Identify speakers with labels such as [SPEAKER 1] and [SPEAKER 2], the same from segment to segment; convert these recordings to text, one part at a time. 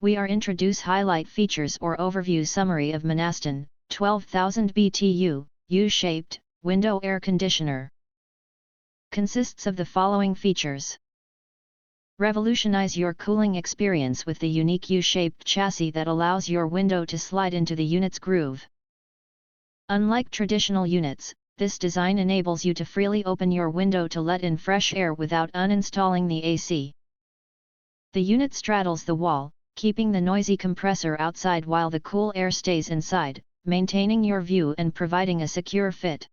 [SPEAKER 1] we are introduce highlight features or overview summary of Manastin, 12,000 BTU, U-shaped, window air conditioner. Consists of the following features. Revolutionize your cooling experience with the unique U-shaped chassis that allows your window to slide into the unit's groove. Unlike traditional units, this design enables you to freely open your window to let in fresh air without uninstalling the AC. The unit straddles the wall, keeping the noisy compressor outside while the cool air stays inside, maintaining your view and providing a secure fit.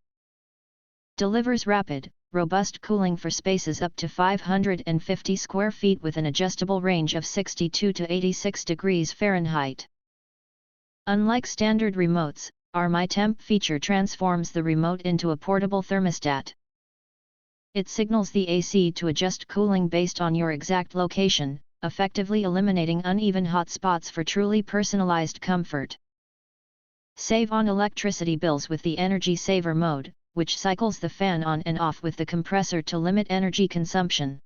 [SPEAKER 1] Delivers rapid, robust cooling for spaces up to 550 square feet with an adjustable range of 62 to 86 degrees Fahrenheit. Unlike standard remotes, our My Temp feature transforms the remote into a portable thermostat. It signals the AC to adjust cooling based on your exact location, effectively eliminating uneven hot spots for truly personalized comfort. Save on electricity bills with the Energy Saver mode, which cycles the fan on and off with the compressor to limit energy consumption.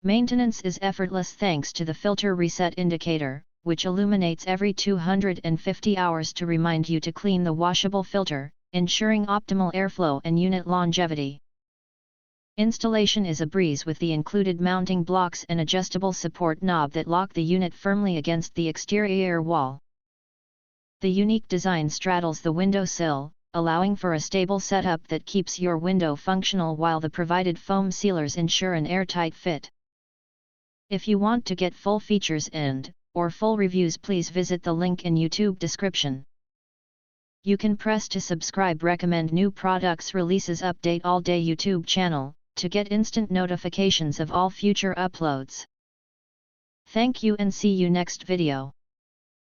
[SPEAKER 1] Maintenance is effortless thanks to the filter reset indicator, which illuminates every 250 hours to remind you to clean the washable filter, ensuring optimal airflow and unit longevity. Installation is a breeze with the included mounting blocks and adjustable support knob that lock the unit firmly against the exterior wall. The unique design straddles the window sill, allowing for a stable setup that keeps your window functional while the provided foam sealers ensure an airtight fit. If you want to get full features or full reviews, please visit the link in YouTube description. You can press to subscribe recommend new products releases update all day YouTube channel, to get instant notifications of all future uploads. Thank you and see you next video.